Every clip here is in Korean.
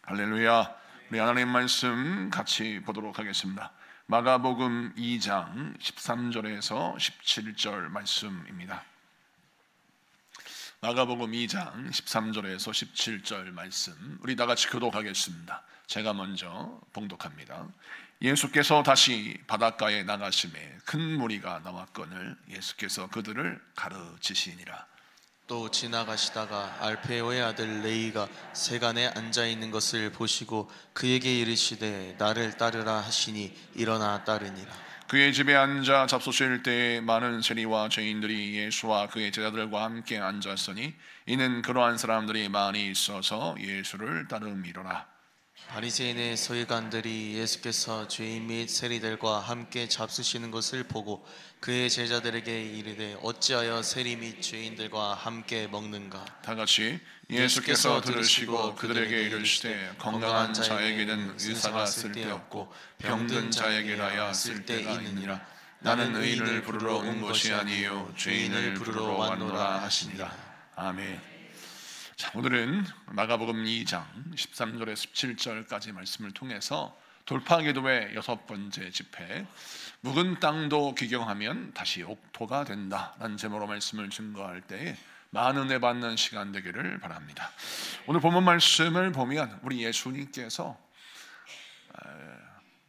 할렐루야. 우리 하나님 말씀 같이 보도록 하겠습니다. 마가복음 2장 13절에서 17절 말씀입니다. 마가복음 2장 13절에서 17절 말씀, 우리 다 같이 교독하겠습니다. 제가 먼저 봉독합니다. 예수께서 다시 바닷가에 나가심에 큰 무리가 나왔거늘 예수께서 그들을 가르치시니라. 또 지나가시다가 알페오의 아들 레이가 세간에 앉아 있는 것을 보시고 그에게 이르시되 나를 따르라 하시니 일어나 따르니라. 그의 집에 앉아 잡수실 때에 많은 세리와 죄인들이 예수와 그의 제자들과 함께 앉았으니 이는 그러한 사람들이 많이 있어서 예수를 따름이로라. 바리새인의 서기관들이 예수께서 죄인 및 세리들과 함께 잡수시는 것을 보고 그의 제자들에게 이르되 어찌하여 세리 및 죄인들과 함께 먹는가? 다 같이 예수께서 들으시고 그들에게 이르시되 건강한 자에게는 의사가 쓸데없고 병든 자에게라야 쓸데가 있느니라. 나는 의인을 부르러 온 것이 아니요 죄인을 부르러 왔노라 하시니라. 아멘. 자, 오늘은 마가복음 2장 13절에서 17절까지 말씀을 통해서 돌파기도의 6번째 집회, 묵은 땅도 기경하면 다시 옥토가 된다라는 제목으로 말씀을 증거할 때에 많은 은혜 받는 시간 되기를 바랍니다. 오늘 본문 말씀을 보면 우리 예수님께서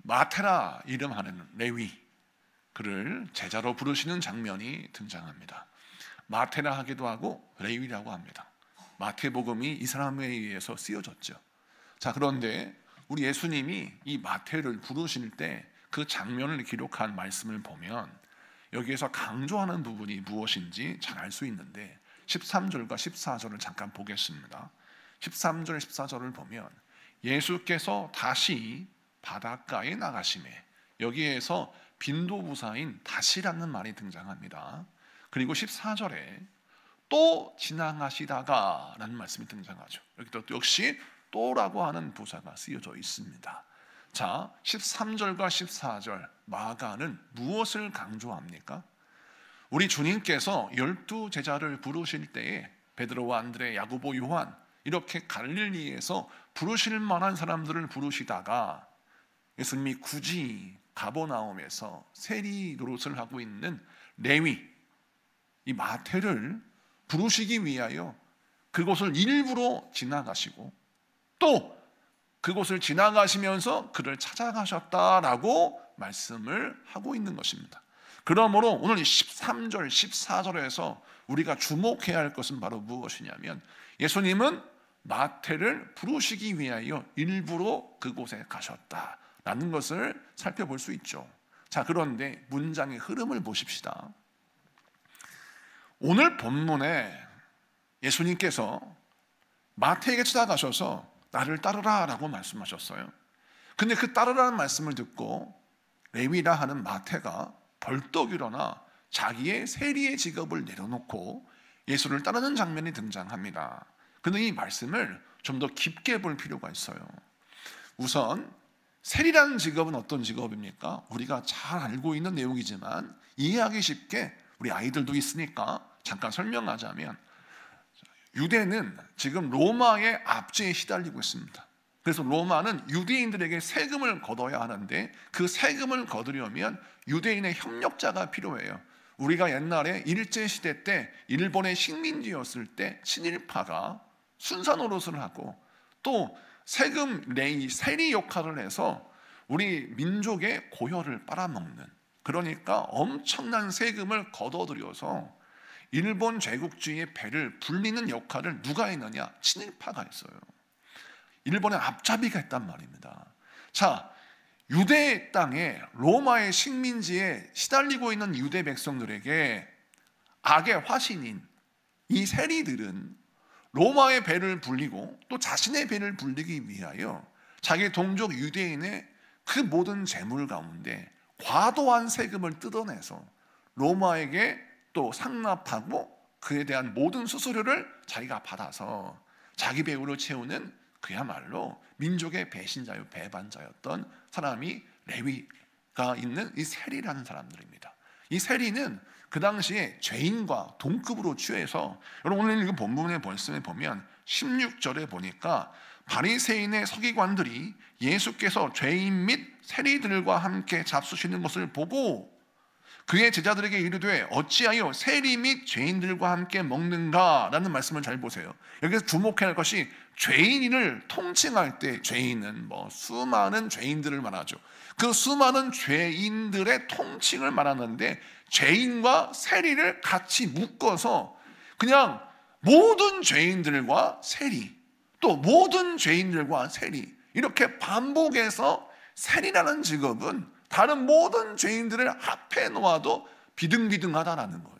마테라 이름하는 레위, 그를 제자로 부르시는 장면이 등장합니다. 마테라 하기도 하고 레위라고 합니다. 마태복음이 이 사람에 의해서 쓰여졌죠. 자, 그런데 우리 예수님이 이 마태를 부르실 때 그 장면을 기록한 말씀을 보면 여기에서 강조하는 부분이 무엇인지 잘 알 수 있는데 13절과 14절을 잠깐 보겠습니다. 13절, 14절을 보면 예수께서 다시 바닷가에 나가심에, 여기에서 빈도부사인 다시라는 말이 등장합니다. 그리고 14절에 또 지나가시다가 라는 말씀이 등장하죠. 여기 또 역시 또라고 하는 부사가 쓰여져 있습니다. 자, 13절과 14절 마가는 무엇을 강조합니까? 우리 주님께서 12 제자를 부르실 때에 베드로와 안드레, 야고보, 요한 이렇게 갈릴리에서 부르실 만한 사람들을 부르시다가 예수님이 굳이 가버나움에서 세리 노릇을 하고 있는 레위, 이 마태를 부르시기 위하여 그곳을 일부러 지나가시고 또 그곳을 지나가시면서 그를 찾아가셨다라고 말씀을 하고 있는 것입니다. 그러므로 오늘 13절, 14절에서 우리가 주목해야 할 것은 바로 무엇이냐면 예수님은 마태를 부르시기 위하여 일부러 그곳에 가셨다라는 것을 살펴볼 수 있죠. 자, 그런데 문장의 흐름을 보십시다. 오늘 본문에 예수님께서 마태에게 찾아가셔서 나를 따르라 라고 말씀하셨어요. 근데 그 따르라는 말씀을 듣고 레위라 하는 마태가 벌떡 일어나 자기의 세리의 직업을 내려놓고 예수를 따르는 장면이 등장합니다. 그런데 이 말씀을 좀 더 깊게 볼 필요가 있어요. 우선 세리라는 직업은 어떤 직업입니까? 우리가 잘 알고 있는 내용이지만 이해하기 쉽게 우리 아이들도 있으니까 잠깐 설명하자면, 유대는 지금 로마의 압제에 시달리고 있습니다. 그래서 로마는 유대인들에게 세금을 걷어야 하는데 그 세금을 거두려면 유대인의 협력자가 필요해요. 우리가 옛날에 일제시대 때 일본의 식민지였을 때 친일파가 순사 노릇을 하고 또 세금 레이, 세리 역할을 해서 우리 민족의 고혈을 빨아먹는, 그러니까 엄청난 세금을 걷어들여서 일본 제국주의의 배를 불리는 역할을 누가 했느냐? 친일파가 했어요. 일본의 앞잡이가 했단 말입니다. 자, 유대 땅에 로마의 식민지에 시달리고 있는 유대 백성들에게 악의 화신인 이 세리들은 로마의 배를 불리고 또 자신의 배를 불리기 위하여 자기 동족 유대인의 그 모든 재물 가운데 과도한 세금을 뜯어내서 로마에게 또 상납하고 그에 대한 모든 수수료를 자기가 받아서 자기 배우를 채우는 그야말로 민족의 배신자요 배반자였던 사람이 레위가 있는 이 세리라는 사람들입니다. 이 세리는 그 당시에 죄인과 동급으로 취해서, 여러분 오늘 읽은 본문의 말씀에 보면 16절에 보니까 바리새인의 서기관들이 예수께서 죄인 및 세리들과 함께 잡수시는 것을 보고 그의 제자들에게 이르되 어찌하여 세리 및 죄인들과 함께 먹는가? 라는 말씀을 잘 보세요. 여기서 주목해야 할 것이 죄인을 통칭할 때 죄인은 수많은 죄인들을 말하죠. 그 수많은 죄인들의 통칭을 말하는데 죄인과 세리를 같이 묶어서 그냥 모든 죄인들과 세리, 또 모든 죄인들과 세리 이렇게 반복해서 세리라는 직업은 다른 모든 죄인들을 합해 놓아도 비등비등하다라는 거예요.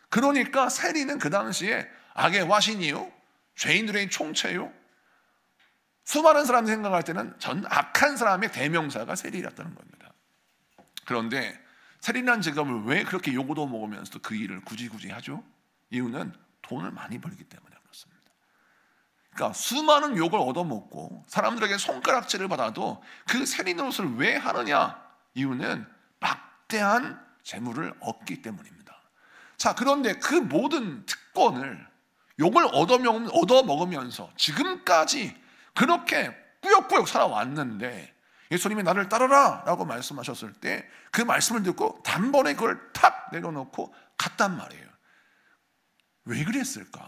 그러니까 세리는 그 당시에 악의 화신이요, 죄인들의 총체요, 수많은 사람들이 생각할 때는 전 악한 사람의 대명사가 세리였다는 겁니다. 그런데 세리라는 직업을 왜 그렇게 욕도 먹으면서도 그 일을 굳이 하죠? 이유는 돈을 많이 벌기 때문에 그렇습니다. 그러니까 수많은 욕을 얻어먹고 사람들에게 손가락질을 받아도 그 세리 노릇을 왜 하느냐? 이유는 막대한 재물을 얻기 때문입니다. 자, 그런데 그 모든 특권을 욕을 얻어먹으면서 지금까지 그렇게 꾸역꾸역 살아왔는데 예수님이 나를 따르라 라고 말씀하셨을 때 그 말씀을 듣고 단번에 그걸 탁 내려놓고 갔단 말이에요. 왜 그랬을까?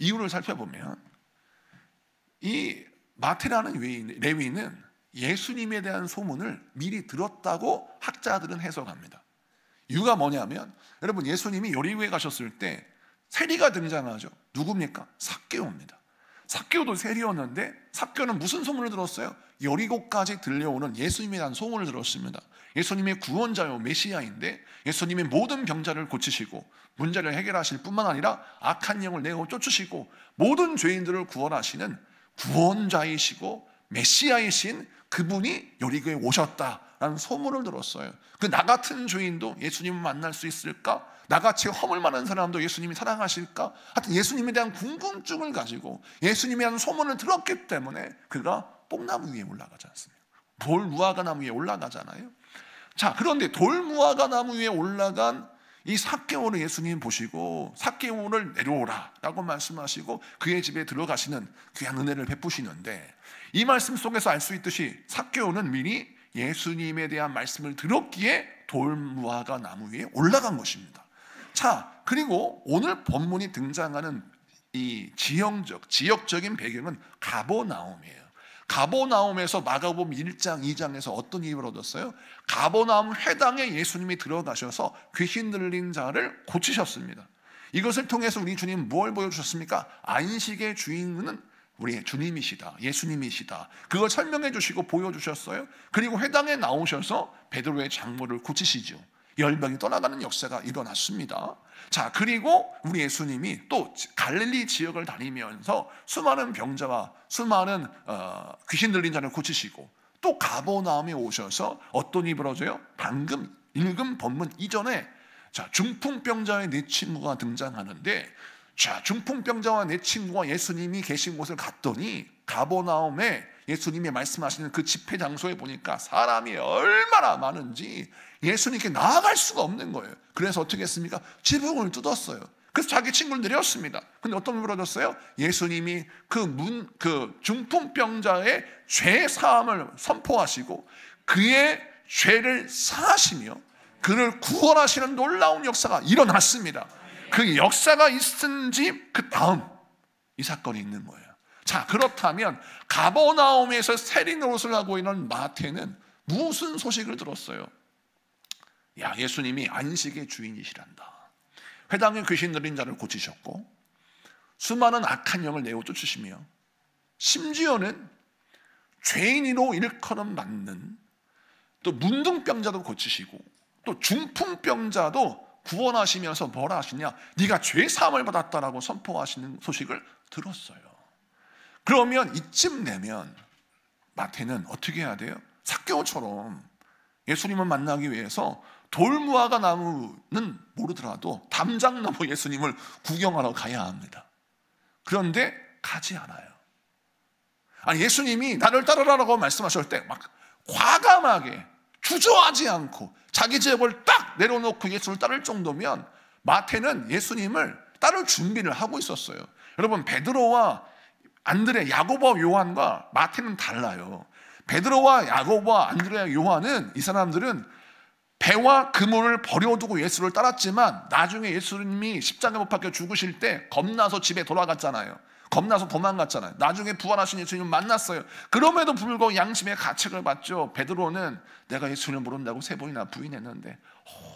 이유를 살펴보면 이 마태라는 레위는 예수님에 대한 소문을 미리 들었다고 학자들은 해석합니다. 이유가 뭐냐면 여러분, 예수님이 여리고에 가셨을 때 세리가 등장하죠. 누굽니까? 삭개오입니다. 삭개오도 세리였는데 삭개오는 무슨 소문을 들었어요? 여리고까지 들려오는 예수님에 대한 소문을 들었습니다. 예수님의 구원자요 메시아인데 예수님의 모든 병자를 고치시고 문제를 해결하실 뿐만 아니라 악한 영을 내어 쫓으시고 모든 죄인들을 구원하시는 구원자이시고 메시아이신 그분이 여리고에 오셨다라는 소문을 들었어요. 그 나 같은 죄인도 예수님을 만날 수 있을까? 나같이 허물 많은 사람도 예수님이 사랑하실까? 하여튼 예수님에 대한 궁금증을 가지고 예수님에 대한 소문을 들었기 때문에 그가 뽕나무 위에 올라가지 않습니까? 돌무화과 나무 위에 올라가잖아요. 자, 그런데 돌무화과 나무 위에 올라간 이 삭개오를 예수님 보시고 삭개오를 내려오라 라고 말씀하시고 그의 집에 들어가시는 귀한 은혜를 베푸시는데 이 말씀 속에서 알 수 있듯이 삭개오는 미리 예수님에 대한 말씀을 들었기에 돌무화과 나무 위에 올라간 것입니다. 자, 그리고 오늘 본문이 등장하는 이 지역적인 배경은 가버나움이에요. 가버나움에서 마가복음 1장, 2장에서 어떤 일을 얻었어요? 가버나움 회당에 예수님이 들어가셔서 귀신 들린 자를 고치셨습니다. 이것을 통해서 우리 주님 뭘 보여주셨습니까? 안식의 주인은 우리의 주님이시다, 예수님이시다. 그걸 설명해 주시고 보여주셨어요. 그리고 회당에 나오셔서 베드로의 장모를 고치시죠. 열병이 떠나가는 역사가 일어났습니다. 자, 그리고 우리 예수님이 또 갈릴리 지역을 다니면서 수많은 병자와 수많은 귀신 들린 자를 고치시고 또 가버나움에 오셔서 어떤 일이 벌어져요? 방금 읽은 본문 이전에 중풍병자의 네 친구가 등장하는데, 자, 중풍병자와 내 친구와 예수님이 계신 곳을 갔더니 가버나움에 예수님이 말씀하시는 그 집회 장소에 보니까 사람이 얼마나 많은지 예수님께 나아갈 수가 없는 거예요. 그래서 어떻게 했습니까? 지붕을 뜯었어요. 그래서 자기 친구를 내렸습니다. 근데 어떤 일이 벌어졌어요? 예수님이 그 중풍병자의 죄 사함을 선포하시고 그의 죄를 사하시며 그를 구원하시는 놀라운 역사가 일어났습니다. 그 역사가 있은 집 그 다음 이 사건이 있는 거예요. 자, 그렇다면 가버나움에서 세리 노릇을 하고 있는 마태는 무슨 소식을 들었어요? 야, 예수님이 안식의 주인이시란다. 회당에 귀신 들린 자를 고치셨고 수많은 악한 영을 내어 쫓으시며 심지어는 죄인으로 일컬음 받는 또 문둥병자도 고치시고 또 중풍병자도 구원하시면서 뭐라 하시냐? 네가 죄 사함을 받았다라고 선포하시는 소식을 들었어요. 그러면 이쯤 되면 마태는 어떻게 해야 돼요? 삭개오처럼 예수님을 만나기 위해서 돌무화과 나무는 모르더라도 담장나무 예수님을 구경하러 가야 합니다. 그런데 가지 않아요. 아니, 예수님이 나를 따르라고 말씀하실 때 막 과감하게 주저하지 않고 자기 제업을 딱 내려놓고 예수를 따를 정도면 마태는 예수님을 따를 준비를 하고 있었어요. 여러분, 베드로와 안드레, 야고보와 요한과 마태는 달라요. 베드로와 야고보와 안드레와 요한은, 이 사람들은 배와 그물을 버려두고 예수를 따랐지만 나중에 예수님이 십자가 못 박혀 죽으실 때 겁나서 집에 돌아갔잖아요. 겁나서 도망갔잖아요. 나중에 부활하신 예수님을 만났어요. 그럼에도 불구하고 양심의 가책을 받죠. 베드로는 내가 예수님을 모른다고 3번이나 부인했는데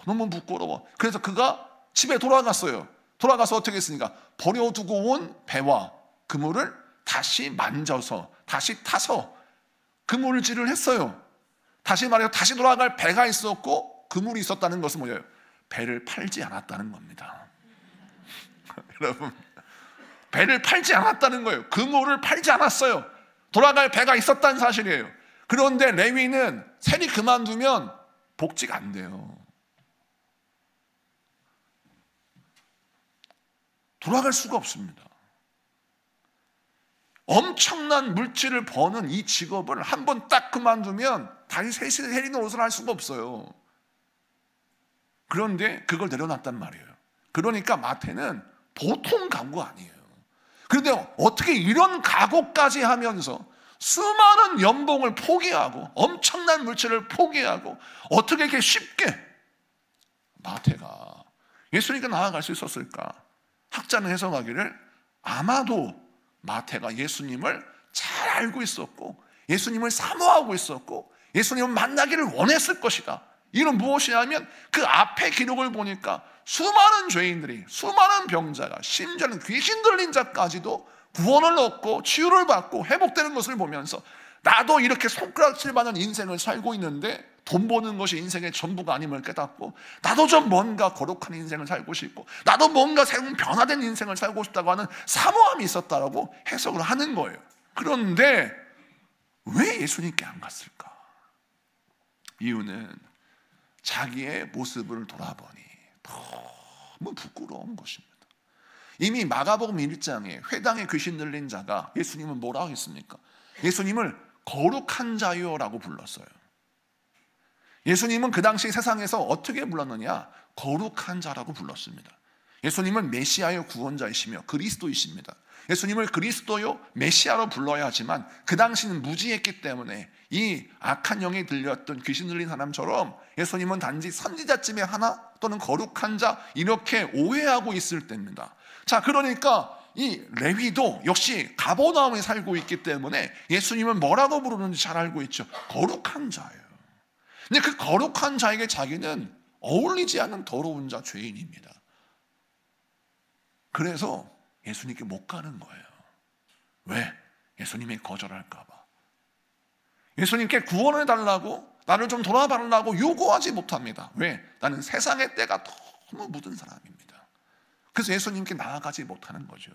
너무 부끄러워. 그래서 그가 집에 돌아갔어요. 돌아가서 어떻게 했습니까? 버려두고 온 배와 그물을 다시 만져서 다시 타서 그물질을 했어요. 다시 말해서 다시 돌아갈 배가 있었고 그물이 있었다는 것은 뭐예요? 배를 팔지 않았다는 겁니다. 여러분, 배를 팔지 않았다는 거예요. 그물을 팔지 않았어요. 돌아갈 배가 있었다는 사실이에요. 그런데 레위는 세리 그만두면 복지가 안 돼요. 돌아갈 수가 없습니다. 엄청난 물질을 버는 이 직업을 한 번 딱 그만두면 다시 세리 노릇을 할 수가 없어요. 그런데 그걸 내려놨단 말이에요. 그러니까 마태는 보통 각오가 아니에요. 그런데 어떻게 이런 각오까지 하면서 수많은 연봉을 포기하고 엄청난 물질을 포기하고 어떻게 이렇게 쉽게 마태가 예수님께 나아갈 수 있었을까? 학자는 해석하기를 아마도 마태가 예수님을 잘 알고 있었고 예수님을 사모하고 있었고 예수님을 만나기를 원했을 것이다. 이는 무엇이냐면 그 앞에 기록을 보니까 수많은 죄인들이, 수많은 병자가, 심지어는 귀신 들린 자까지도 구원을 얻고 치유를 받고 회복되는 것을 보면서 나도 이렇게 손가락질 받는 인생을 살고 있는데 돈 버는 것이 인생의 전부가 아님을 깨닫고 나도 좀 뭔가 거룩한 인생을 살고 싶고 나도 뭔가 새로운 변화된 인생을 살고 싶다고 하는 사모함이 있었다라고 해석을 하는 거예요. 그런데 왜 예수님께 안 갔을까? 이유는 자기의 모습을 돌아보니 너무 부끄러운 것입니다. 이미 마가복음 1장에 회당에 귀신 들린 자가 예수님은 뭐라 하겠습니까? 예수님을 거룩한 자요라고 불렀어요. 예수님은 그 당시 세상에서 어떻게 불렀느냐? 거룩한 자라고 불렀습니다. 예수님은 메시아요 구원자이시며 그리스도이십니다. 예수님을 그리스도요 메시아로 불러야 하지만 그 당시는 무지했기 때문에 이 악한 영이 들렸던 귀신 들린 사람처럼 예수님은 단지 선지자쯤에 하나 또는 거룩한 자 이렇게 오해하고 있을 때입니다. 자, 그러니까 이 레위도 역시 가버나움에 살고 있기 때문에 예수님을 뭐라고 부르는지 잘 알고 있죠. 거룩한 자예요. 근데 그 거룩한 자에게 자기는 어울리지 않는 더러운 자, 죄인입니다. 그래서 예수님께 못 가는 거예요. 왜? 예수님이 거절할까 봐. 예수님께 구원을 달라고, 나를 좀 돌아봐달라고 요구하지 못합니다. 왜? 나는 세상의 때가 너무 묻은 사람입니다. 그래서 예수님께 나아가지 못하는 거죠.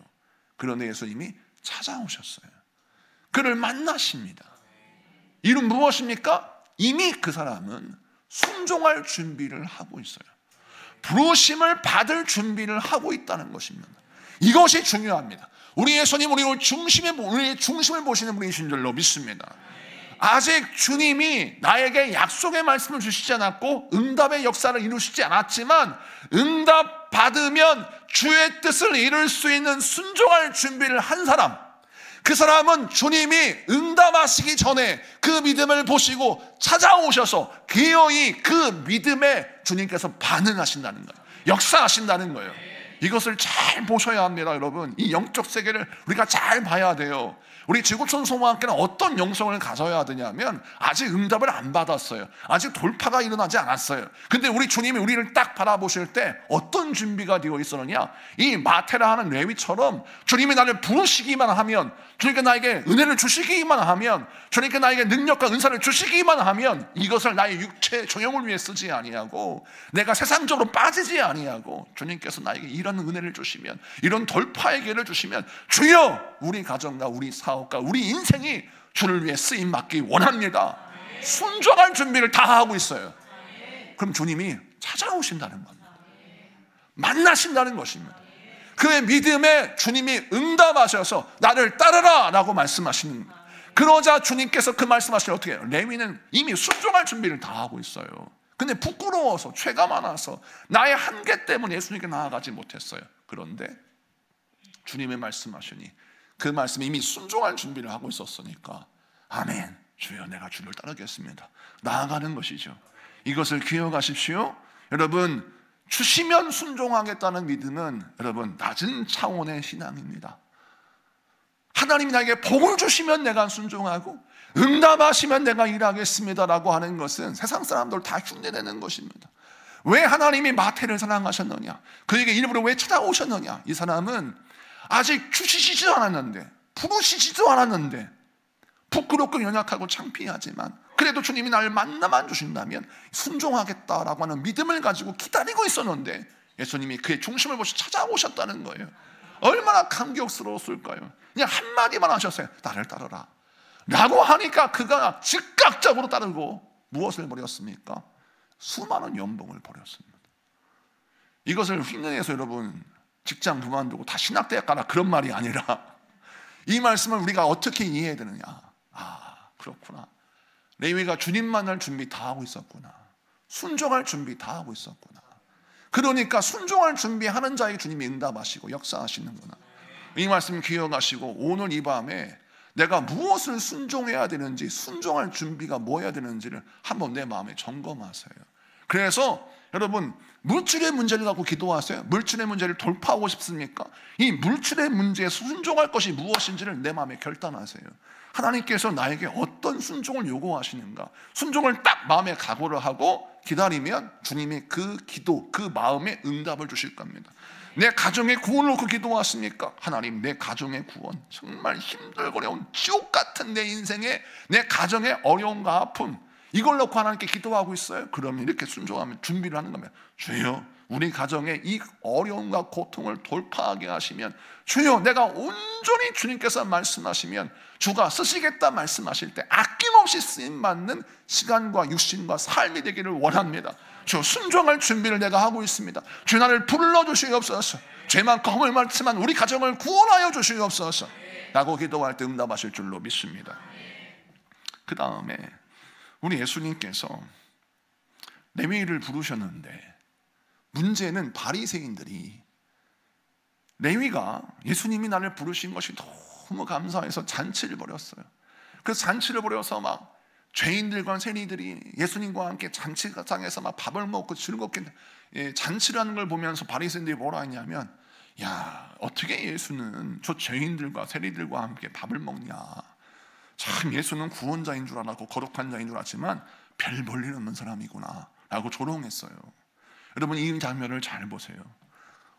그런데 예수님이 찾아오셨어요. 그를 만나십니다. 이는 무엇입니까? 이미 그 사람은 순종할 준비를 하고 있어요. 부르심을 받을 준비를 하고 있다는 것입니다. 이것이 중요합니다. 우리 예수님 우리의 중심을 보시는 분이신 줄로 믿습니다. 아직 주님이 나에게 약속의 말씀을 주시지 않았고 응답의 역사를 이루시지 않았지만 응답 받으면 주의 뜻을 이룰 수 있는 순종할 준비를 한 사람, 그 사람은 주님이 응답하시기 전에 그 믿음을 보시고 찾아오셔서 기어이 그 믿음에 주님께서 반응하신다는 거예요. 역사하신다는 거예요. 이것을 잘 보셔야 합니다, 여러분. 이 영적 세계를 우리가 잘 봐야 돼요. 우리 지구촌 소모학교는 어떤 영성을 가져야 되냐면 아직 응답을 안 받았어요. 아직 돌파가 일어나지 않았어요. 근데 우리 주님이 우리를 딱 바라보실 때 어떤 준비가 되어 있었느냐? 이 마테라 하는 레위처럼 주님이 나를 부르시기만 하면, 주님께 나에게 은혜를 주시기만 하면, 주님께 나에게 능력과 은사를 주시기만 하면 이것을 나의 육체의 조용을 위해 쓰지 아니하고 내가 세상적으로 빠지지 아니하고 주님께서 나에게 이런 은혜를 주시면, 이런 돌파의 기회를 주시면 주여 우리 가정과 우리 사업과 우리 인생이 주를 위해 쓰임 받기 원합니다. 순종할 준비를 다 하고 있어요. 그럼 주님이 찾아오신다는 겁니다. 만나신다는 것입니다. 그의 믿음에 주님이 응답하셔서 나를 따르라 라고 말씀하시는 거예요. 그러자 주님께서 그 말씀하시면 어떻게 해요? 레위는 이미 순종할 준비를 다 하고 있어요. 근데 부끄러워서, 죄가 많아서, 나의 한계 때문에 예수님께 나아가지 못했어요. 그런데 주님의 말씀하시니 그 말씀에 이미 순종할 준비를 하고 있었으니까 아멘, 주여 내가 주를 따르겠습니다, 나아가는 것이죠. 이것을 기억하십시오. 여러분, 주시면 순종하겠다는 믿음은 여러분 낮은 차원의 신앙입니다. 하나님이 나에게 복을 주시면 내가 순종하고 응답하시면 내가 일하겠습니다라고 하는 것은 세상 사람들 다 흉내내는 것입니다. 왜 하나님이 마태를 사랑하셨느냐, 그에게 일부러 왜 찾아오셨느냐, 이 사람은 아직 주시지도 않았는데, 부르시지도 않았는데 부끄럽고 연약하고 창피하지만 그래도 주님이 나를 만나만 주신다면 순종하겠다라고 하는 믿음을 가지고 기다리고 있었는데 예수님이 그의 중심을 보시 찾아오셨다는 거예요. 얼마나 감격스러웠을까요? 그냥 한마디만 하셨어요. 나를 따르라 라고 하니까 그가 즉각적으로 따르고 무엇을 버렸습니까? 수많은 연봉을 버렸습니다. 이것을 흉내내서 여러분 직장 그만두고 다 신학대학 가라 그런 말이 아니라 이 말씀을 우리가 어떻게 이해해야 되느냐, 아 그렇구나, 레위가 주님 만날 준비 다 하고 있었구나, 순종할 준비 다 하고 있었구나, 그러니까 순종할 준비하는 자에게 주님이 응답하시고 역사하시는구나. 이 말씀 기억하시고 오늘 이 밤에 내가 무엇을 순종해야 되는지, 순종할 준비가 뭐 해야 되는지를 한번 내 마음에 점검하세요. 그래서 여러분 물질의 문제를 갖고 기도하세요. 물질의 문제를 돌파하고 싶습니까? 이 물질의 문제에 순종할 것이 무엇인지를 내 마음에 결단하세요. 하나님께서 나에게 어떤 순종을 요구하시는가, 순종을 딱 마음에 각오를 하고 기다리면 주님이 그 기도, 그 마음에 응답을 주실 겁니다. 내 가정의 구원을 놓고 기도하십니까? 하나님, 내 가정의 구원, 정말 힘들고 어려운 지옥 같은 내 인생에 내 가정의 어려움과 아픔, 이걸 놓고 하나님께 기도하고 있어요. 그러면 이렇게 순종하면 준비를 하는 겁니다. 주여, 우리 가정의 이 어려움과 고통을 돌파하게 하시면, 주여, 내가 온전히 주님께서 말씀하시면 주가 쓰시겠다 말씀하실 때 아낌없이 쓰임받는 시간과 육신과 삶이 되기를 원합니다. 주, 순종할 준비를 내가 하고 있습니다. 주, 나를 불러주시옵소서. 죄만 검을 많지만 우리 가정을 구원하여 주시옵소서 라고 기도할 때 응답하실 줄로 믿습니다. 그 다음에 우리 예수님께서 레위를 부르셨는데 문제는 바리새인들이, 레위가 예수님이 나를 부르신 것이 너무 감사해서 잔치를 벌였어요. 그 잔치를 벌여서 막 죄인들과 세리들이 예수님과 함께 잔치상에서 막 밥을 먹고 즐겁게 잔치를 하는 걸 보면서 바리새인들이 뭐라 했냐면, 야, 어떻게 예수는 저 죄인들과 세리들과 함께 밥을 먹냐, 참 예수는 구원자인 줄 알았고 거룩한 자인 줄 알았지만 별 볼일 없는 사람이구나 라고 조롱했어요. 여러분, 이 장면을 잘 보세요.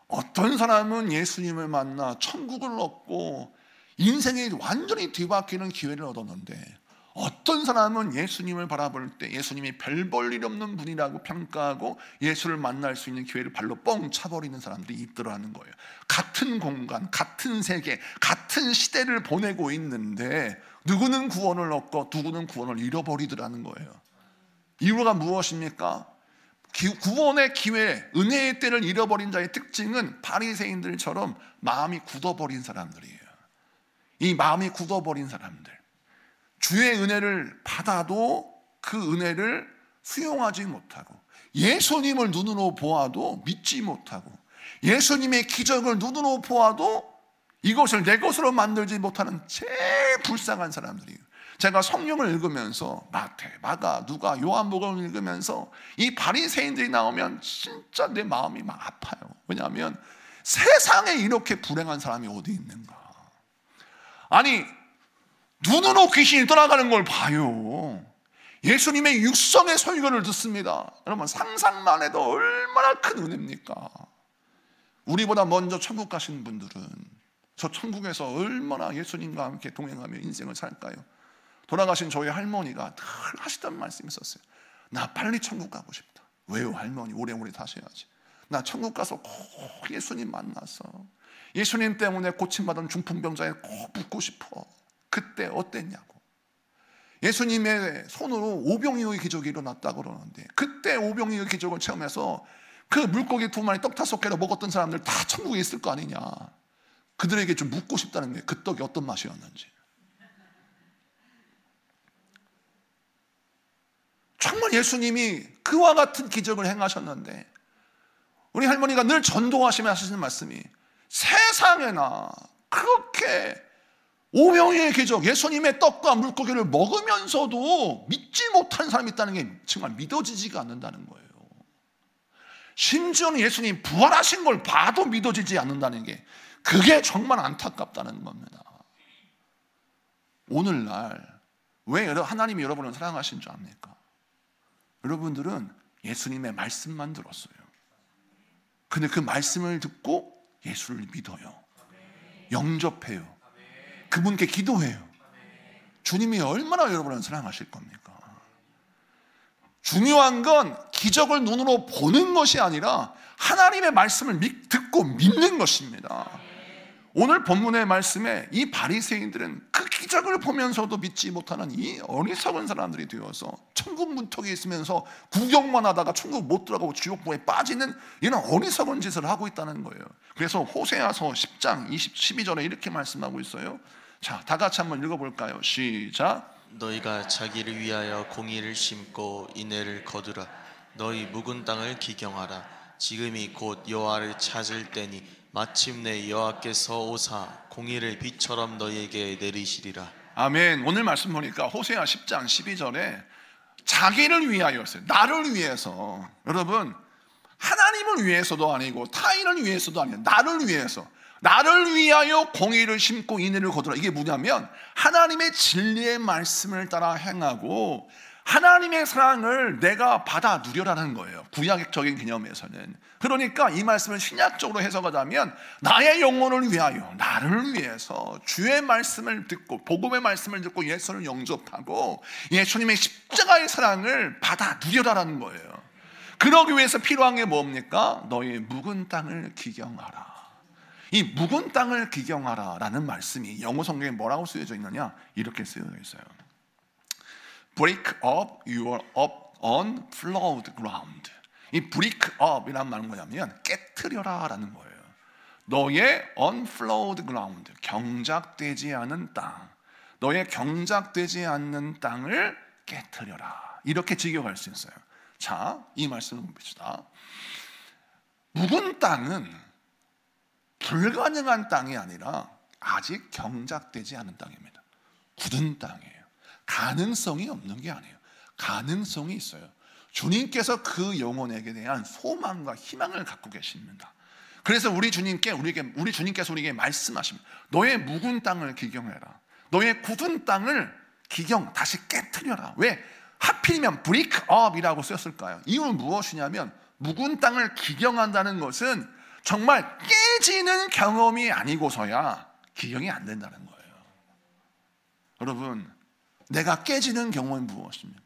어떤 사람은 예수님을 만나 천국을 얻고 인생이 완전히 뒤바뀌는 기회를 얻었는데, 어떤 사람은 예수님을 바라볼 때 예수님이 별 볼 일 없는 분이라고 평가하고 예수를 만날 수 있는 기회를 발로 뻥 차버리는 사람들이 있더라는 거예요. 같은 공간, 같은 세계, 같은 시대를 보내고 있는데 누구는 구원을 얻고 누구는 구원을 잃어버리더라는 거예요. 이유가 무엇입니까? 구원의 기회, 은혜의 때를 잃어버린 자의 특징은 바리새인들처럼 마음이 굳어버린 사람들이에요. 이 마음이 굳어버린 사람들, 주의 은혜를 받아도 그 은혜를 수용하지 못하고, 예수님을 눈으로 보아도 믿지 못하고, 예수님의 기적을 눈으로 보아도 이것을 내 것으로 만들지 못하는 제일 불쌍한 사람들이에요. 제가 성경을 읽으면서 마태, 마가, 누가, 요한복음을 읽으면서 이 바리새인들이 나오면 진짜 내 마음이 막 아파요. 왜냐하면 세상에 이렇게 불행한 사람이 어디 있는가. 아니, 눈으로 귀신이 떠나가는 걸 봐요. 예수님의 육성의 설교를 듣습니다. 여러분, 상상만 해도 얼마나 큰 은혜입니까? 우리보다 먼저 천국 가신 분들은 저 천국에서 얼마나 예수님과 함께 동행하며 인생을 살까요? 돌아가신 저희 할머니가 늘 하시던 말씀이 있었어요. 나 빨리 천국 가고 싶다. 왜요? 할머니, 오래오래 사셔야지. 나 천국 가서 꼭 예수님 만나서 예수님 때문에 고침받은 중풍병자에 꼭 붙고 싶어. 그때 어땠냐고. 예수님의 손으로 오병이어의 기적이 일어났다고 그러는데, 그때 오병이어의 기적을 체험해서 그 물고기 2마리 떡 5개를 먹었던 사람들 다 천국에 있을 거 아니냐. 그들에게 좀 묻고 싶다는 게 그 떡이 어떤 맛이었는지. 정말 예수님이 그와 같은 기적을 행하셨는데, 우리 할머니가 늘 전도하시며 하시는 말씀이, 세상에나 그렇게 오병이의 기적, 예수님의 떡과 물고기를 먹으면서도 믿지 못한 사람이 있다는 게 정말 믿어지지가 않는다는 거예요. 심지어는 예수님 부활하신 걸 봐도 믿어지지 않는다는 게, 그게 정말 안타깝다는 겁니다. 오늘날 왜 하나님이 여러분을 사랑하신 줄 압니까? 여러분들은 예수님의 말씀만 들었어요. 근데 그 말씀을 듣고 예수를 믿어요. 영접해요. 그분께 기도해요. 주님이 얼마나 여러분을 사랑하실 겁니까? 중요한 건 기적을 눈으로 보는 것이 아니라 하나님의 말씀을 듣고 믿는 것입니다. 오늘 본문의 말씀에 이 바리새인들은 그 기적을 보면서도 믿지 못하는 이 어리석은 사람들이 되어서 천국 문턱에 있으면서 구경만 하다가 천국 못 들어가고 지옥불에 빠지는 이런 어리석은 짓을 하고 있다는 거예요. 그래서 호세아서 10장 12절에 이렇게 말씀하고 있어요. 자, 다 같이 한번 읽어볼까요? 시작. 너희가 자기를 위하여 공의를 심고 인애를 거두라. 너희 묵은 땅을 기경하라. 지금이 곧 여호와를 찾을 때니 마침내 여호와께서 오사 공의를 비처럼 너희에게 내리시리라. 아멘. 오늘 말씀 보니까 호세아 10장 12절에 자기를 위하여였어요. 나를 위해서. 여러분, 하나님을 위해서도 아니고 타인을 위해서도 아니에요. 나를 위해서. 나를 위하여 공의를 심고 인애를 거두라. 이게 뭐냐면 하나님의 진리의 말씀을 따라 행하고 하나님의 사랑을 내가 받아 누려라는 거예요. 구약적인 개념에서는. 그러니까 이 말씀을 신약적으로 해석하자면 나의 영혼을 위하여, 나를 위해서 주의 말씀을 듣고 복음의 말씀을 듣고 예수를 영접하고 예수님의 십자가의 사랑을 받아 누려라라는 거예요. 그러기 위해서 필요한 게 뭡니까? 너의 묵은 땅을 기경하라. 이 묵은 땅을 기경하라 라는 말씀이 영어 성경에 뭐라고 쓰여져 있느냐? 이렇게 쓰여져 있어요. Break up your unplowed ground. 이 break up 이란 말은 뭐냐면 깨트려라 라는 거예요. 너의 unplowed ground, 경작되지 않은 땅, 너의 경작되지 않는 땅을 깨트려라. 이렇게 직역할 수 있어요. 자, 이 말씀을 봅시다. 묵은 땅은 불가능한 땅이 아니라 아직 경작되지 않은 땅입니다. 굳은 땅이에요. 가능성이 없는 게 아니에요. 가능성이 있어요. 주님께서 그 영혼에게 대한 소망과 희망을 갖고 계십니다. 그래서 우리 주님께서 우리에게 말씀하십니다. 너의 묵은 땅을 기경해라. 너의 굳은 땅을 다시 깨트려라. 왜? 하필이면 break up이라고 쓰였을까요? 이유는 무엇이냐면 묵은 땅을 기경한다는 것은 정말 깨지는 경험이 아니고서야 기경이 안 된다는 거예요. 여러분, 내가 깨지는 경험은 무엇입니까?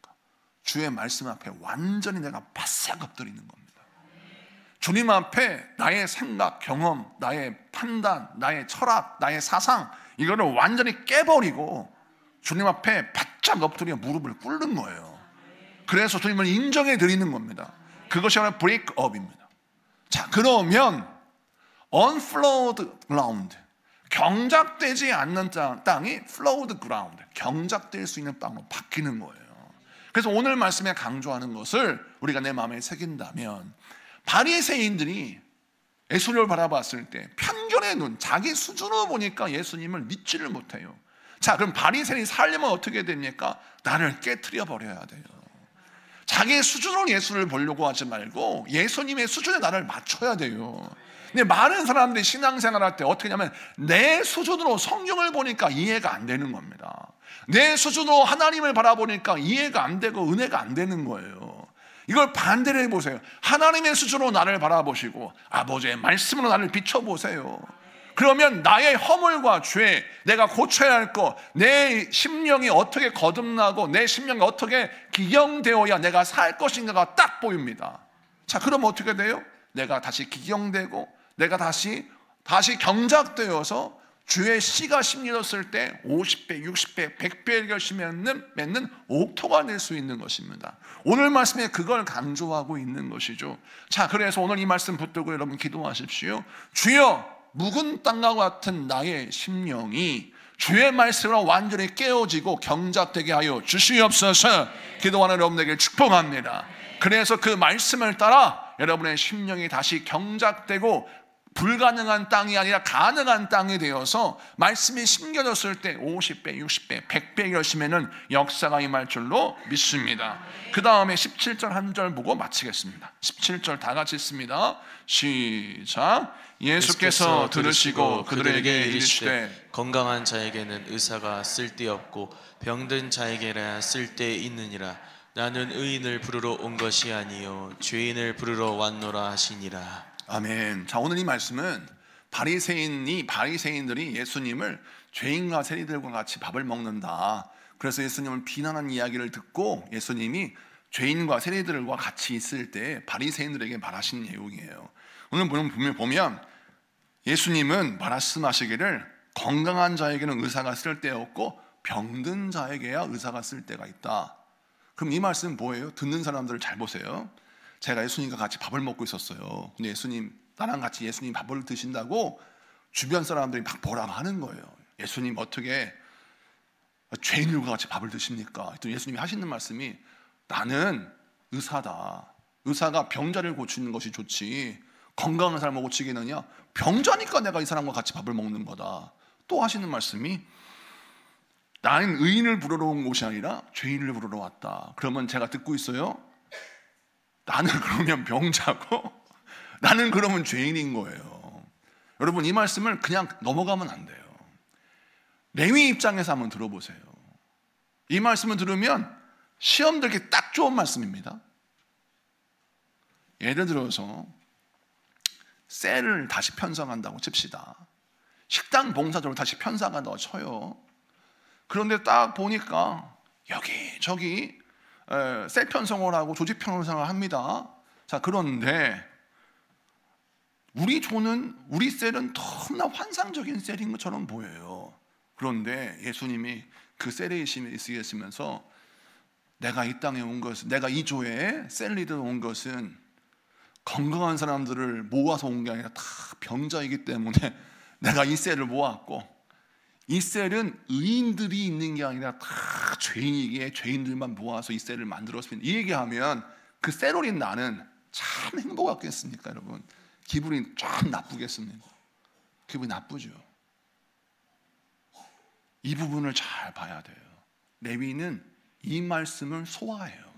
주의 말씀 앞에 완전히 내가 바싹 엎드리는 겁니다. 주님 앞에 나의 생각, 경험, 나의 판단, 나의 철학, 나의 사상, 이거를 완전히 깨버리고 주님 앞에 바짝 엎드려 무릎을 꿇는 거예요. 그래서 주님을 인정해 드리는 겁니다. 그것이 바로 break up입니다. 자, 그러면 unplowed ground, 경작되지 않는 땅이 flowed ground, 경작될 수 있는 땅으로 바뀌는 거예요. 그래서 오늘 말씀에 강조하는 것을 우리가 내 마음에 새긴다면, 바리새인들이 예수를 바라봤을 때 편견의 눈, 자기 수준으로 보니까 예수님을 믿지를 못해요. 자, 그럼 바리새인이 살려면 어떻게 됩니까? 나를 깨트려 버려야 돼요. 자기 수준으로 예수를 보려고 하지 말고 예수님의 수준에 나를 맞춰야 돼요. 근데 많은 사람들이 신앙생활 할 때 어떻게 하냐면 내 수준으로 성경을 보니까 이해가 안 되는 겁니다. 내 수준으로 하나님을 바라보니까 이해가 안 되고 은혜가 안 되는 거예요. 이걸 반대로 해보세요. 하나님의 수준으로 나를 바라보시고 아버지의 말씀으로 나를 비춰보세요. 그러면 나의 허물과 죄, 내가 고쳐야 할 것, 내 심령이 어떻게 거듭나고 내 심령이 어떻게 기경되어야 내가 살 것인가가 딱 보입니다. 자, 그럼 어떻게 돼요? 내가 다시 기경되고 내가 다시 경작되어서 주의 씨가 심려졌을 때 50배, 60배, 100배의 결심이 맺는 옥토가 될 수 있는 것입니다. 오늘 말씀에 그걸 강조하고 있는 것이죠. 자, 그래서 오늘 이 말씀 붙들고 여러분 기도하십시오. 주여, 묵은 땅과 같은 나의 심령이 주의 말씀으로 완전히 깨어지고 경작되게 하여 주시옵소서. 기도하는 여러분에게 축복합니다. 그래서 그 말씀을 따라 여러분의 심령이 다시 경작되고 불가능한 땅이 아니라 가능한 땅이 되어서 말씀이 심겨졌을 때 50배, 60배, 100배 열심에는 역사가 임할 줄로 믿습니다. 그 다음에 17절 한 절 보고 마치겠습니다. 17절 다 같이 읽습니다. 시작. 예수께서 들으시고 그들에게 이르시되 건강한 자에게는 의사가 쓸데없고 병든 자에게나 쓸데있느니라. 나는 의인을 부르러 온 것이 아니요 죄인을 부르러 왔노라 하시니라. 아멘. 자, 오늘 이 말씀은 바리새인들이 예수님을 죄인과 세리들과 같이 밥을 먹는다, 그래서 예수님을 비난하는 이야기를 듣고 예수님이 죄인과 세리들과 같이 있을 때 바리새인들에게 말하신 내용이에요. 오늘 보면 예수님은 말씀하시기를 건강한 자에게는 의사가 쓸데없고 병든 자에게야 의사가 쓸 때가 있다. 그럼 이 말씀은 뭐예요? 듣는 사람들을 잘 보세요. 제가 예수님과 같이 밥을 먹고 있었어요. 근데 나랑 같이 예수님 밥을 드신다고 주변 사람들이 막 뭐라고 하는 거예요. 예수님 어떻게 죄인들과 같이 밥을 드십니까? 또 예수님이 하시는 말씀이 나는 의사다. 의사가 병자를 고치는 것이 좋지 건강한 사람을 고치겠느냐? 병자니까 내가 이 사람과 같이 밥을 먹는 거다. 또 하시는 말씀이 나는 의인을 부르러 온 것이 아니라 죄인을 부르러 왔다. 그러면 제가 듣고 있어요. 나는 그러면 병자고 나는 그러면 죄인인 거예요. 여러분, 이 말씀을 그냥 넘어가면 안 돼요. 레위 입장에서 한번 들어보세요. 이 말씀을 들으면 시험 들기 딱 좋은 말씀입니다. 예를 들어서 셀을 다시 편성한다고 칩시다. 식당 봉사적으로 다시 편성한다고 쳐요. 그런데 딱 보니까 여기저기 셀 편성을 하고 조직 편성을 합니다. 자, 그런데 우리 셀은 너무나 환상적인 셀인 것처럼 보여요. 그런데 예수님이 그 셀에 있으시면서 내가 이 땅에 온 것은, 내가 이 조에 셀 리더로 온 것은 건강한 사람들을 모아서 온 게 아니라 다 병자이기 때문에 내가 이 셀을 모았고, 이 셀은 의인들이 있는 게 아니라 다 죄인이기에 죄인들만 모아서 이 셀을 만들었습니다. 이 얘기하면 그 셀올인 나는 참 행복하겠습니까, 여러분? 기분이 좀 나쁘겠습니까? 기분이 나쁘죠. 이 부분을 잘 봐야 돼요. 레위는 이 말씀을 소화해요.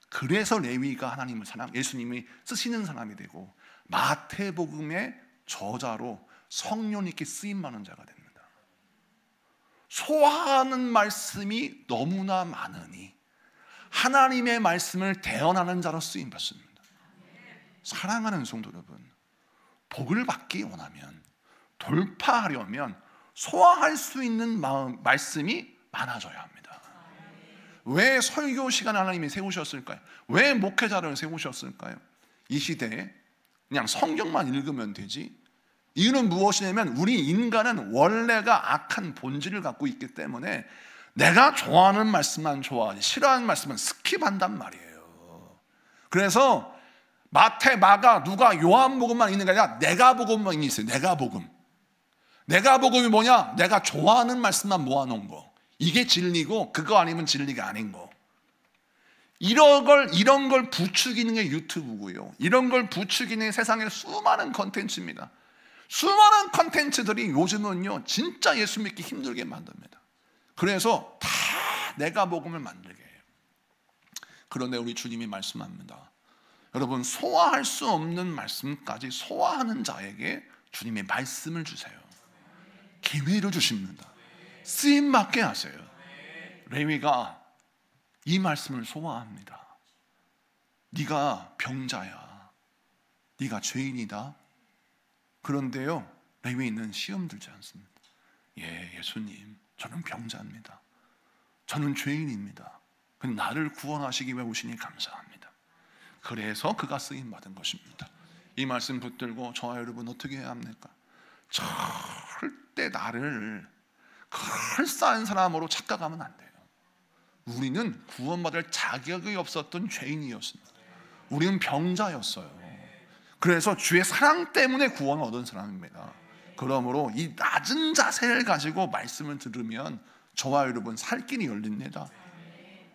그래서 레위가 하나님을 예수님이 쓰시는 사람이 되고 마태복음의 저자로 성령님께 쓰임받는 자가 됩니다. 소화하는 말씀이 너무나 많으니 하나님의 말씀을 대언하는 자로 쓰임받습니다. 사랑하는 성도 여러분, 복을 받기 원하면, 돌파하려면 소화할 수 있는 말씀이 많아져야 합니다. 왜 설교 시간 하나님이 세우셨을까요? 왜 목회자를 세우셨을까요? 이 시대에 그냥 성경만 읽으면 되지. 이유는 무엇이냐면 우리 인간은 원래가 악한 본질을 갖고 있기 때문에 내가 좋아하는 말씀만 좋아하지 싫어하는 말씀은 스킵한단 말이에요. 그래서 마태, 마가, 누가, 요한복음만 있는 게 아니라 내가복음만 있어요. 내가복음이 뭐냐? 내가 좋아하는 말씀만 모아놓은 거. 이게 진리고 그거 아니면 진리가 아닌 거. 이런 걸 부추기는 게 유튜브고요. 이런 걸 부추기는 세상의 수많은 컨텐츠입니다. 수많은 컨텐츠들이 요즘은요 진짜 예수 믿기 힘들게 만듭니다. 그래서 다 내가복음을 만들게 해요. 그런데 우리 주님이 말씀합니다. 여러분, 소화할 수 없는 말씀까지 소화하는 자에게 주님의 말씀을 주세요. 기회를 주십니다. 쓰임받게 하세요. 레위가 이 말씀을 소화합니다. 네가 병자야, 네가 죄인이다. 그런데요, 레위는 시험 들지 않습니다. 예수님, 저는 병자입니다. 저는 죄인입니다. 근데 나를 구원하시기 위해 오시니 감사합니다. 그래서 그가 쓰임받은 것입니다. 이 말씀 붙들고 저와 여러분 어떻게 해야 합니까? 절대 나를 그럴싸한 사람으로 착각하면 안 돼요. 우리는 구원받을 자격이 없었던 죄인이었습니다. 우리는 병자였어요. 그래서 주의 사랑 때문에 구원을 얻은 사람입니다. 그러므로 이 낮은 자세를 가지고 말씀을 들으면 저와 여러분 살 길이 열립니다.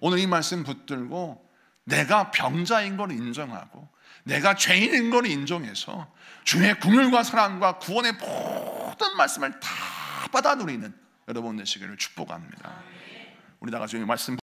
오늘 이 말씀 붙들고 내가 병자인 걸 인정하고 내가 죄인인 걸 인정해서 주의 긍휼과 사랑과 구원의 모든 말씀을 다 받아 누리는 여러분 되시기를 축복합니다. 우리 다 같이 말씀